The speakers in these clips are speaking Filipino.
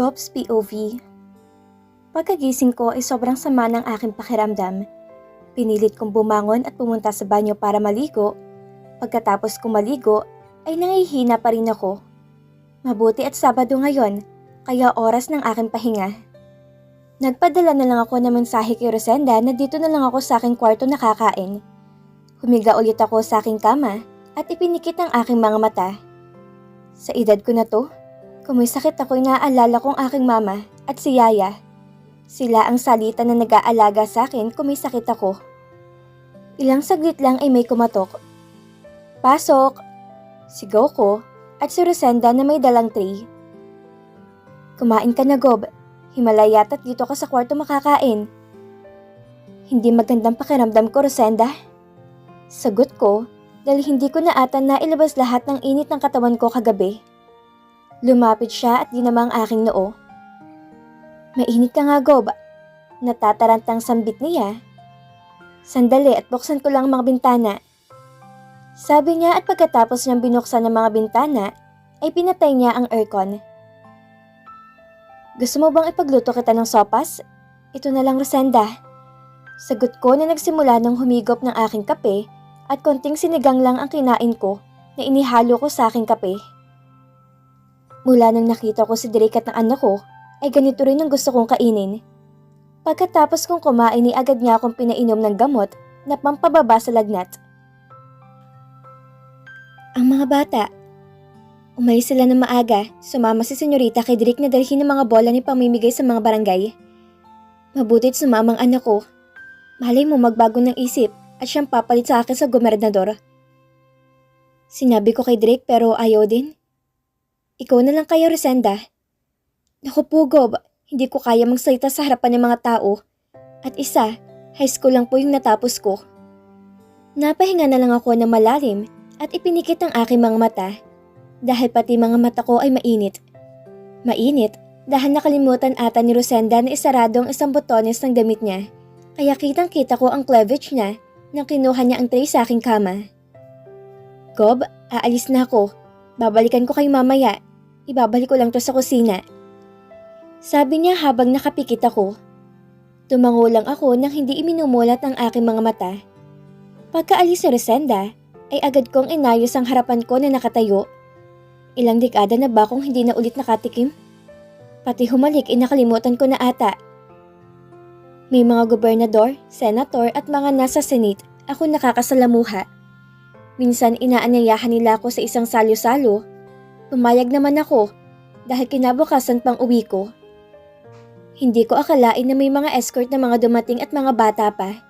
Gob's POV. Pagkagising ko ay sobrang sama ng aking pakiramdam. Pinilit kong bumangon at pumunta sa banyo para maligo. Pagkatapos kong maligo ay nangihina pa rin ako. Mabuti at Sabado ngayon, kaya oras ng aking pahinga. Nagpadala na lang ako ng mensahe kay Rosenda na dito na lang ako sa aking kwarto nakakain. Humiga ulit ako sa aking kama at ipinikit ang aking mga mata. Sa edad ko na to, kung may sakit ako'y naaalala kong aking mama at si Yaya. Sila ang salita na nag-aalaga sa akin kung may sakit ako. Ilang saglit lang ay may kumatok. Pasok! Sigaw ko at si Rosenda na may dalang tray. Kumain ka na, Gob. Himalay yata't dito ka sa kwarto makakain. Hindi magandang pakiramdam ko, Rosenda. Sagot ko dahil hindi ko na ata nailabas lahat ng init ng katawan ko kagabi. Lumapit siya at ginama ang aking noo. Mainit ka nga, Gob. Natatarantang sambit niya. Sandali at buksan ko lang ang mga bintana. Sabi niya at pagkatapos niyang binuksan ang mga bintana, ay pinatay niya ang aircon. Gusto mo bang ipagluto kita ng sopas? Ito na lang, Rosenda. Sagot ko na nagsimula ng humigop ng aking kape at konting sinigang lang ang kinain ko na inihalo ko sa aking kape. Mula nang nakita ko si Drake at ng anak ko, ay ganito rin ang gusto kong kainin. Pagkatapos kong kumain ay agad niya akong pinainom ng gamot na pampababa sa lagnat. Ang mga bata. Umalis sila ng maaga, sumama si Senyorita kay Drake na dalhin ng mga bola ni pamimigay sa mga barangay. Mabuti't sumamang anak ko. Malay mo magbago ng isip at siyang papalit sa akin sa gobernador. Sinabi ko kay Drake pero ayaw din. Ikaw na lang kaya, Rosenda. Naku po, Gob, hindi ko kaya magsalita sa harapan ng mga tao. At isa, high school lang po yung natapos ko. Napahinga na lang ako ng malalim at ipinikit ang aking mga mata. Dahil pati mga mata ko ay mainit. Mainit dahil nakalimutan ata ni Rosenda na isarado ang isang botones ng damit niya. Kaya kitang-kita ko ang cleavage niya nang kinuha niya ang tray sa aking kama. Gob, aalis na ako. Babalikan ko kayo mamaya. Ibabalik ko lang to sa kusina. Sabi niya habang nakapikit ako. Tumango lang ako nang hindi iminumulat ang aking mga mata. Pagkaalis si Rosenda, ay agad kong inayos ang harapan ko na nakatayo. Ilang dekada na ba kung hindi na ulit nakatikim? Pati humalik ay nakalimutan ko na ata. May mga gobernador, senator at mga nasa senate ako nakakasalamuha. Minsan inaanyayahan nila ako sa isang salo-salo. Pumayag naman ako dahil kinabukasan pang uwi ko. Hindi ko akalain na may mga escort na mga dumating at mga bata pa.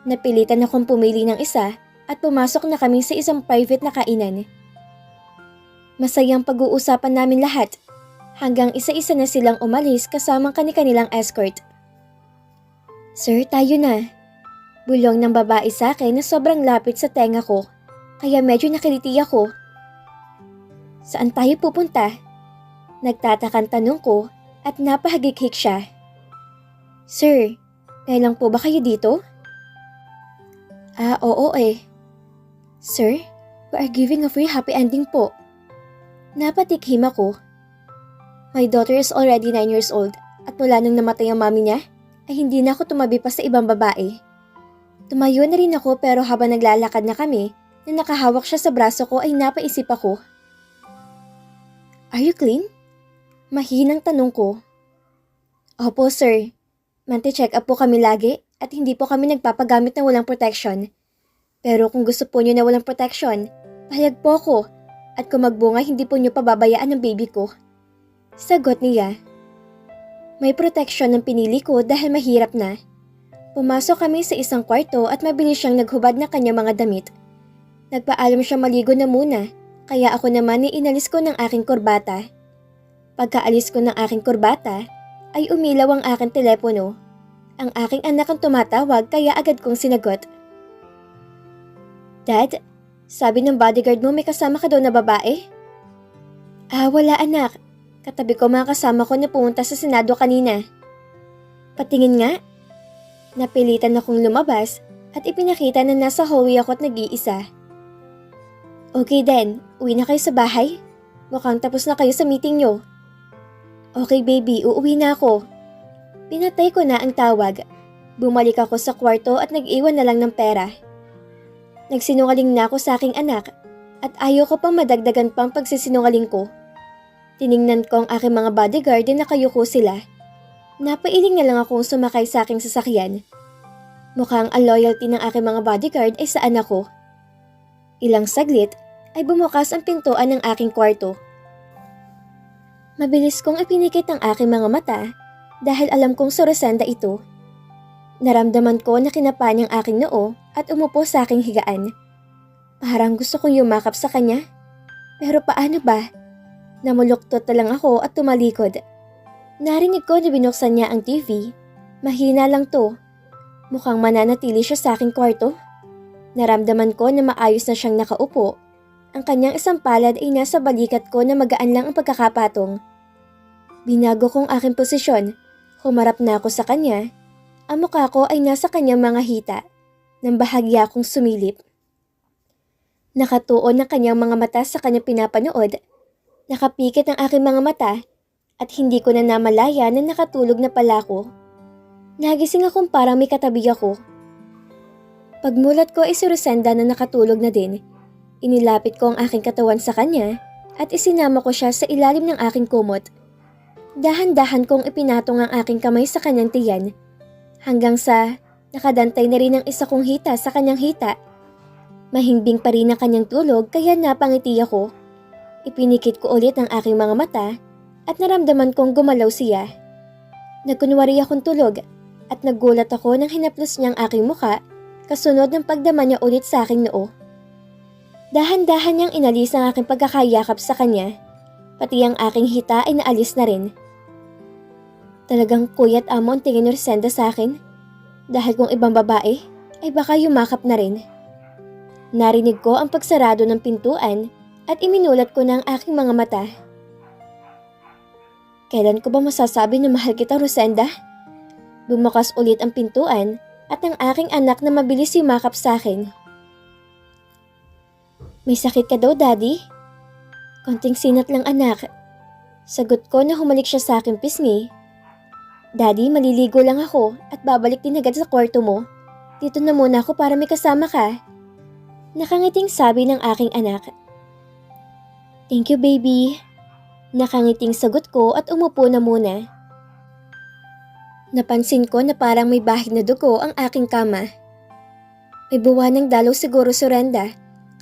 Napilitan akong pumili ng isa at pumasok na kami sa isang private na kainan. Masayang pag-uusapan namin lahat hanggang isa-isa na silang umalis kasamang kani-kanilang escort. Sir, tayo na. Bulong ng babae sa akin na sobrang lapit sa tenga ko kaya medyo nakiliti ako. Saan tayo pupunta? Nagtatakang tanong ko at napahagikik siya. Sir, kailan po ba kayo dito? Oo eh. Sir, we are giving a free happy ending po. Napatikhim ako. My daughter is already 9 years old at mula nung namatay ang mami niya, ay hindi na ako tumabi pa sa ibang babae. Tumayo na rin ako pero habang naglalakad na kami, na nakahawak siya sa braso ko ay napaisip ako. Are you clean? Mahinang tanong ko. Opo sir, manti-check up po kami lagi at hindi po kami nagpapagamit ng walang protection. Pero kung gusto po niyo na walang protection, pahayag po ako at kung magbunga hindi po niyo pababayaan ang baby ko. Sagot niya. May protection ang pinili ko dahil mahirap na. Pumasok kami sa isang kwarto at mabilis siyang naghubad ng kanyang mga damit. Nagpaalam siya maligo na muna. Kaya ako naman inalis ko ng aking kurbata. Pagkaalis ko ng aking kurbata, ay umilaw ang aking telepono. Ang aking anak ang tumatawag kaya agad kong sinagot. Dad, sabi ng bodyguard mo may kasama ka daw na babae? Wala anak. Katabi ko mga kasama ko na pumunta sa Senado kanina. Patingin nga. Napilitan akong lumabas at ipinakita na nasa hallway ako at nag-iisa. Okay then, uwi na kayo sa bahay. Mukhang tapos na kayo sa meeting nyo. Okay baby, uuwi na ako. Pinatay ko na ang tawag. Bumalik ako sa kwarto at nag-iwan na lang ng pera. Nagsinungaling na ako sa aking anak at ayaw ko pang madagdagan pang pagsisinungaling ko. Tiningnan ko ang aking mga bodyguard na nakayuko sila. Napailing na lang akong sumakay sa aking sasakyan. Mukhang ang loyalty ng aking mga bodyguard ay sa anak ko. Ilang saglit ay bumukas ang pintuan ng aking kwarto. Mabilis kong ipinikit ang aking mga mata dahil alam kong si Rosenda ito. Naramdaman ko na kinapa niyang aking noo at umupo sa aking higaan. Parang gusto kong yumakap sa kanya. Pero paano ba? Namuluktot na lang ako at tumalikod. Narinig ko na binuksan niya ang TV. Mahina lang to. Mukhang mananatili siya sa aking kwarto. Naramdaman ko na maayos na siyang nakaupo. Ang kanyang isang palad ay nasa balikat ko na magaan lang ang pagkakapatong. Binago kong aking posisyon. Humarap na ako sa kanya. Ang mukha ko ay nasa kanyang mga hita. Nang bahagya akong sumilip. Nakatuon ang kanyang mga mata sa kanyang pinapanood. Nakapikit ang aking mga mata at hindi ko na namalaya na nakatulog na pala ako. Nagising akong parang may katabi ako. Pagmulat ko ay si Rosenda na nakatulog na din. Inilapit ko ang aking katawan sa kanya at isinama ko siya sa ilalim ng aking kumot. Dahan-dahan kong ipinatong ang aking kamay sa kanyang tiyan hanggang sa nakadantay na rin ang isa kong hita sa kanyang hita. Mahimbing pa rin ang kanyang tulog kaya napangiti ako. Ipinikit ko ulit ang aking mga mata at naramdaman kong gumalaw siya. Nagkunwari akong tulog at nagulat ako nang hinaplos niya ang aking muka kasunod ng pagdama niya ulit sa aking noo. Dahan-dahan niyang inalis ang aking pagkakayakap sa kanya, pati ang aking hita ay naalis na rin. Talagang kuyat amo ang tingin ni Rosenda sa akin, dahil kung ibang babae ay baka yumakap na rin. Narinig ko ang pagsarado ng pintuan at iminulat ko na ang aking mga mata. Kailan ko ba masasabi na mahal kita, Rosenda? Bumukas ulit ang pintuan at ang aking anak na mabilis yumakap sa akin. May sakit ka daw, Daddy? Konting sinat lang, anak. Sagot ko na humalik siya sa aking pisngi. Daddy, maliligo lang ako at babalik din agad sa kwarto mo. Dito na muna ako para may kasama ka. Nakangiting sabi ng aking anak. Thank you, baby. Nakangiting sagot ko at umupo na muna. Napansin ko na parang may bahid na dugo ang aking kama. May buwanang dalaw siguro si Renda,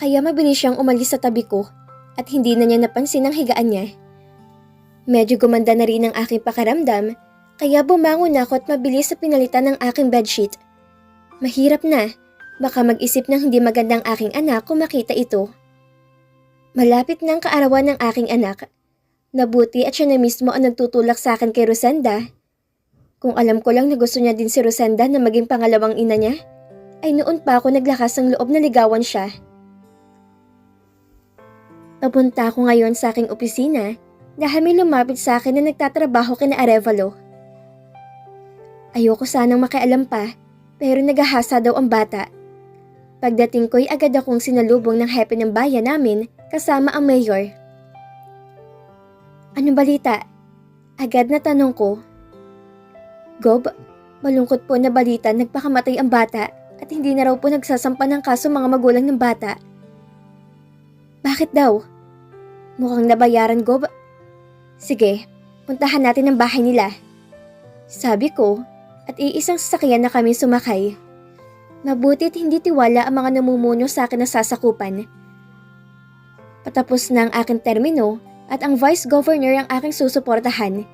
kaya mabilis siyang umalis sa tabi ko at hindi na niya napansin ang higaan niya. Medyo gumanda na rin ang aking pakiramdam, kaya bumangon ako at mabilis sa pinalitan ng aking bedsheet. Mahirap na, baka mag-isip ng hindi magandang aking anak kung makita ito. Malapit na ang kaarawan ng aking anak. Nabuti at siya na mismo ang nagtutulak sa akin kay Rosenda. Kung alam ko lang na gusto niya din si Rosenda na maging pangalawang ina niya, ay noon pa ako naglakas ng loob na ligawan siya. Papunta ako ngayon sa aking opisina dahil may lumapit sa akin na nagtatrabaho kina Arevalo. Ayoko sanang makialam pa, pero nagahasa daw ang bata. Pagdating ko'y agad akong sinalubong ng hepe ng bayan namin kasama ang mayor. Ano balita? Agad na tanong ko. Gob, malungkot po na balita nagpakamatay ang bata at hindi na raw po nagsasampa ng kaso mga magulang ng bata. Bakit daw? Mukhang nabayaran, Gob. Sige, puntahan natin ang bahay nila. Sabi ko at iisang sasakyan na kami sumakay. Mabuti't hindi tiwala ang mga namumuno sa akin na sasakupan. Patapos na ang aking termino at ang vice governor ang aking susuportahan.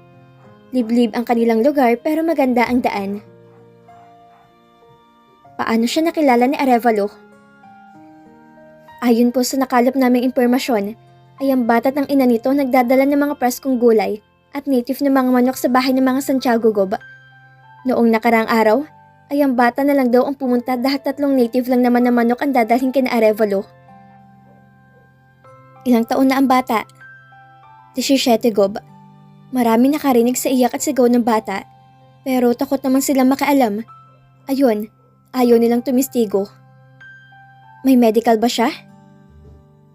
Liblib ang kanilang lugar pero maganda ang daan. Paano siya nakilala ni Arevalo? Ayon po sa nakalap naming impormasyon, ay ang bata't ang ina nito nagdadala ng mga preskong gulay at native na mga manok sa bahay ng mga Santiago Gob. Noong nakaraang araw, ay ang bata na lang daw ang pumunta dahil 3 native lang naman na manok ang dadalhin kina Arevalo. Ilang taon na ang bata? 17, Gob. Marami nakarinig sa iyak at sigaw ng bata, pero takot naman silang makaalam. Ayun, ayaw nilang tumistigo. May medical ba siya?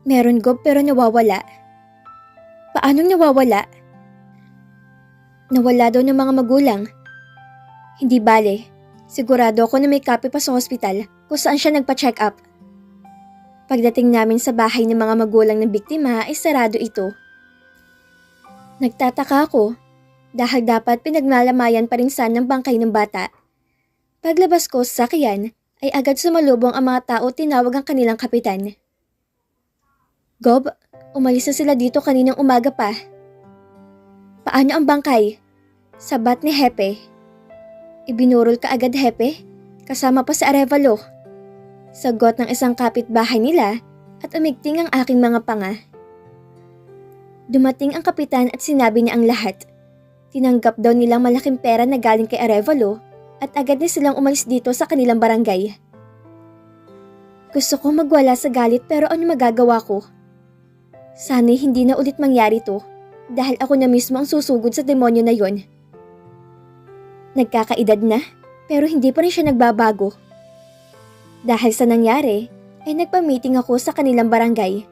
Meron, Gob, pero nawawala. Paanong nawawala? Nawala daw ng mga magulang. Hindi bale, sigurado ako na may copy pa sa hospital kung saan siya nagpa-check up. Pagdating namin sa bahay ng mga magulang ng biktima ay sarado ito. Nagtataka ako dahil dapat pinagmalamayan pa rin sana ng bangkay ng bata. Paglabas ko sa sakyan ay agad sumalubong ang mga tao tinawag ang kanilang kapitan. Gob, umalis na sila dito kaninang umaga pa. Paano ang bangkay? Sabat ni Hepe. Ibinurol ka agad, Hepe? Kasama pa si Arevalo. Sagot ng isang kapitbahay nila at umigting ang aking mga panga. Dumating ang kapitan at sinabi niya ang lahat. Tinanggap daw nilang malaking pera na galing kay Arevalo at agad na silang umalis dito sa kanilang barangay. Gusto ko magwala sa galit pero ano magagawa ko? Sana'y hindi na ulit mangyari to. Dahil ako na mismo ang susugod sa demonyo na yon. Nagkakaedad na, pero hindi pa rin siya nagbabago. Dahil sa nangyari, ay nagpa-meeting ako sa kanilang barangay.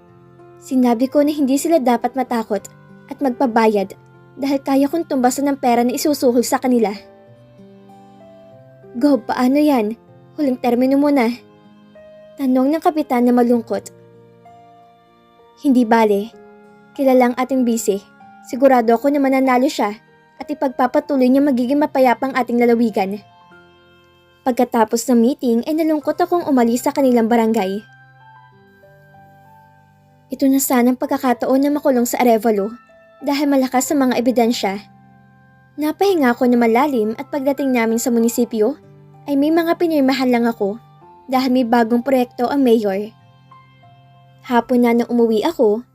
Sinabi ko na hindi sila dapat matakot at magpabayad dahil kaya kong tumbasan ng pera na isusuhol sa kanila. Gob, paano yan? Huling termino muna. Tanong ng kapitan na malungkot. Hindi bale, kilalang ating bise. Sigurado ako na mananalo siya at ipagpapatuloy niya magiging mapayapang ating lalawigan. Pagkatapos ng meeting ay nalungkot akong umalis sa kanilang barangay. Ito na sanang pagkakataon na makulong sa Arevalo dahil malakas sa mga ebidensya. Napahinga ako na malalim at pagdating namin sa munisipyo ay may mga pinirmahan lang ako dahil may bagong proyekto ang mayor. Hapon na nang umuwi ako,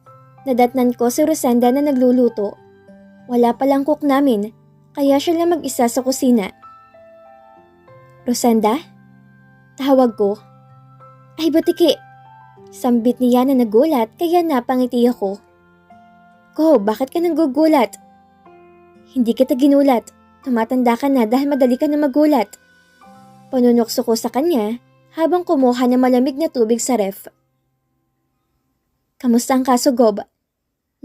nadatnan ko si Rosenda na nagluluto. Wala palang cook namin, kaya siya lang mag-isa sa kusina. Rosenda? Tawag ko. Ay butiki! Sambit niya na nagulat kaya napangiti ako. Ko, bakit ka nagugulat? Hindi kita ginulat. Tumatanda ka na dahil madali ka na magulat. Panunokso ko sa kanya habang kumuha ng malamig na tubig sa ref. Kamusta ang kaso, Gob?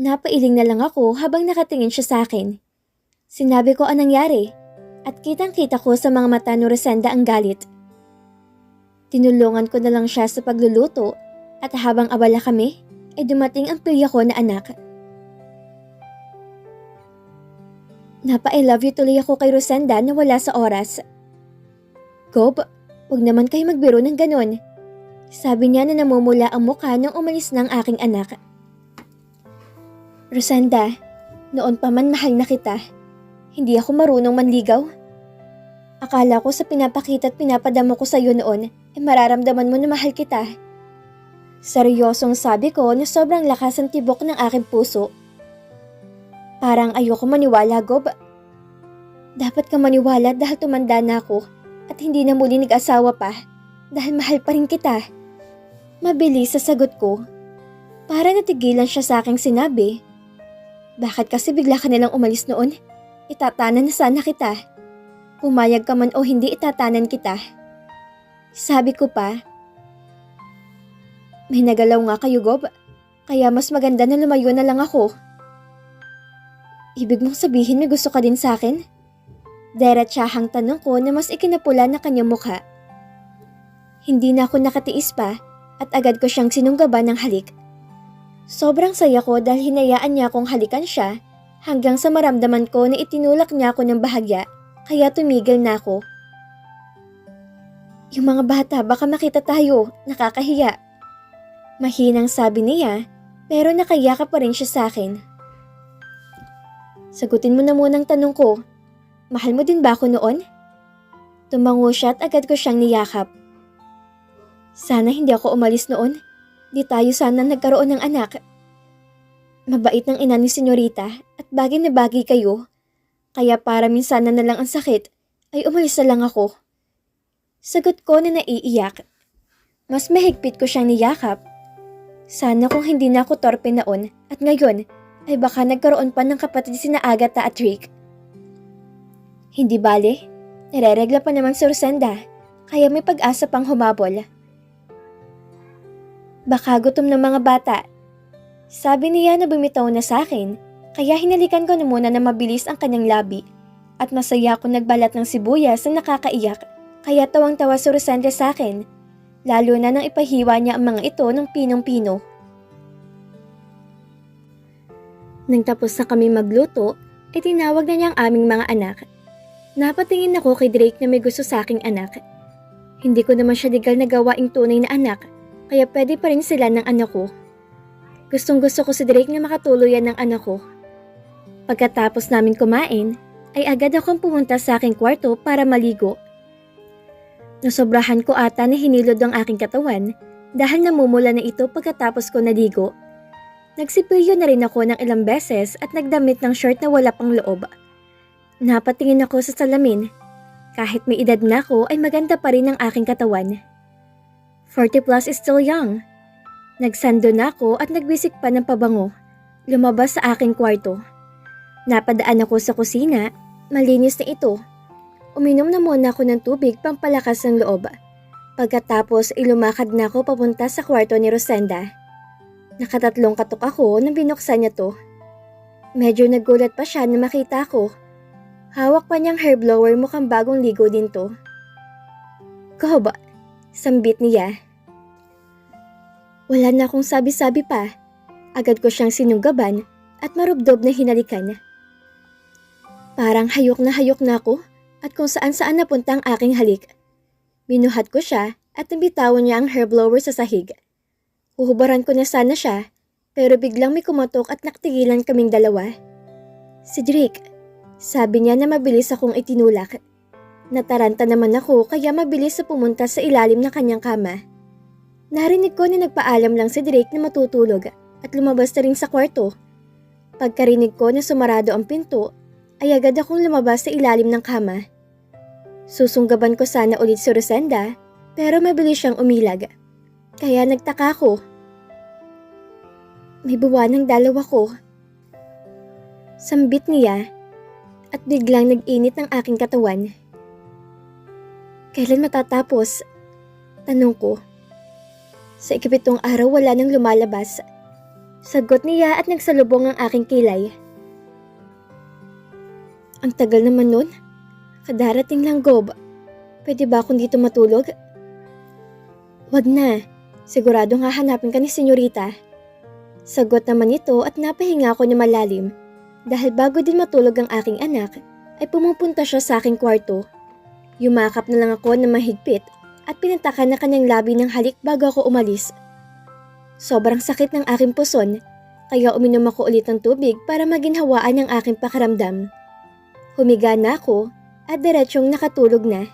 Napailing na lang ako habang nakatingin siya sa akin. Sinabi ko ang nangyari at kitang-kita ko sa mga mata ni Rosenda ang galit. Tinulungan ko na lang siya sa pagluluto at habang abala kami ay dumating ang pilya ko na anak. Napa-I love you tuloy ako kay Rosenda na wala sa oras. Gob, huwag naman kayo magbiro ng ganon. Sabi niya na namumula ang mukha nang umalis ng aking anak. Rosenda, noon pa man mahal na kita. Hindi ako marunong manligaw. Akala ko sa pinapakita at pinapadamo ko sa iyo noon ay mararamdaman mo na mahal kita. Seryosong sabi ko na sobrang lakas ang tibok ng aking puso. Parang ayoko maniwala, Gob. Dapat ka maniwala dahil tumanda na ako at hindi na muli nag-asawa pa dahil mahal pa rin kita. Mabilis sa sagot ko. Para natigilan siya sa aking sinabi. Bakit kasi bigla ka nilang umalis noon? Itatanan na sana kita. Pumayag ka man o hindi itatanan kita. Sabi ko pa. May nagalaw nga kayo, Gob. Kaya mas maganda na lumayo na lang ako. Ibig mong sabihin may gusto ka din sa akin? Diretsahang tanong ko na mas ikinapula na kanyang mukha. Hindi na ako nakatiis pa at agad ko siyang sinunggaban ng halik. Sobrang saya ko dahil hinayaan niya akong halikan siya hanggang sa maramdaman ko na itinulak niya ako ng bahagya kaya tumigil na ako. Yung mga bata baka makita tayo, nakakahiya. Mahinang sabi niya pero nakayakap pa rin siya sa akin. Sagutin mo na munang tanong ko, mahal mo din ba ako noon? Tumango siya at agad ko siyang niyakap. Sana hindi ako umalis noon. Di tayo sana nagkaroon ng anak. Mabait ng ina ni Senyorita at bagay na bagay kayo. Kaya para minsan na lang ang sakit, ay umalis na lang ako. Sagot ko na naiiyak. Mas mahigpit ko siyang niyakap. Sana kung hindi na ako torpe noon at ngayon ay baka nagkaroon pa ng kapatid sina Agatha at Rick. Hindi bale, nireregla pa naman si Rosenda, kaya may pag-asa pang humabol. Baka gutom ng mga bata. Sabi niya na bumitaw na sa akin Kaya hinalikan ko na muna na mabilis ang kanyang labi at masaya akong nagbalat ng sibuyas na nakakaiyak. Kaya tawang-tawa si Rosenda sa akin, lalo na nang ipahiwa niya ang mga ito ng pinong-pino. Nang tapos na kami magluto, tinawag na niya ang aming mga anak. Napatingin ako kay Drake na may gusto sa aking anak. Hindi ko naman siya legal na gawaing tunay na anak, kaya pwede pa rin sila ng anak ko. Gustong-gusto ko si Drake na makatuluyan ng anak ko. Pagkatapos namin kumain, ay agad akong pumunta sa aking kwarto para maligo. Nasobrahan ko ata na hinilod ang aking katawan dahil namumula na ito pagkatapos ko naligo. Nagsipilyo na rin ako ng ilang beses at nagdamit ng short na wala pang loob. Napatingin ako sa salamin. Kahit may edad na ako ay maganda pa rin ang aking katawan. 40 plus is still young. Nagsando na ako at nagbisik pa ng pabango. Lumabas sa aking kwarto. Napadaan ako sa kusina. Malinis na ito. Uminom na muna ako ng tubig pampalakas ng loob. Pagkatapos ilumakad na ako papunta sa kwarto ni Rosenda. Nakatatlong katok ako nang binuksan niya to. Medyo nagulat pa siya na makita ko. Hawak pa niyang hair blower, mukhang bagong ligo din to. Gob, sambit niya. Wala na akong sabi-sabi pa. Agad ko siyang sinunggaban at marubdob na hinalikan. Parang hayok na ako at kung saan-saan napunta ang aking halik. Binuhat ko siya at nabitawan niya ang hair blower sa sahig. Uhubaran ko na sana siya, pero biglang may kumatok at naktigilan kaming dalawa. Si Drake, sabi niya na mabilis akong itinulak. Nataranta naman ako kaya mabilis na pumunta sa ilalim ng kanyang kama. Narinig ko na nagpaalam lang si Drake na matutulog at lumabas na rin sa kwarto. Pagkarinig ko na sumarado ang pinto, ay agad akong lumabas sa ilalim ng kama. Susunggaban ko sana ulit si Rosenda, pero mabilis siyang umilag. Kaya nagtaka ako. May buwanang dalaw ako. Sambit niya at biglang nag-init ng aking katawan. Kailan matatapos? Tanong ko. Sa ikapitong araw wala nang lumalabas. Sagot niya at nagsalubong ang aking kilay. Ang tagal naman nun. Kadarating lang, Gob. Pwede ba akong dito matulog? Wag na. Sigurado nga hanapin ka ni Senyorita. Sagot naman ito at napahinga ako na malalim. Dahil bago din matulog ang aking anak, ay pumupunta siya sa aking kwarto. Yumakap na lang ako na mahigpit at pinatakan na kanyang labi ng halik bago ako umalis. Sobrang sakit ng aking puson, kaya uminom ako ulit ng tubig para maginhawaan ang aking pakiramdam. Humiga na ako at diretsyong nakatulog na.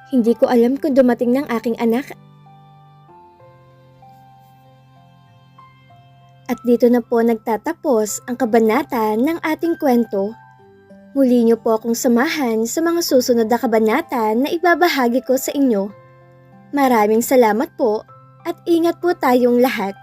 Hindi ko alam kung dumating ng aking anak. At dito na po nagtatapos ang kabanata ng ating kwento. Muli niyo po akong samahan sa mga susunod na kabanata na ibabahagi ko sa inyo. Maraming salamat po at ingat po tayong lahat.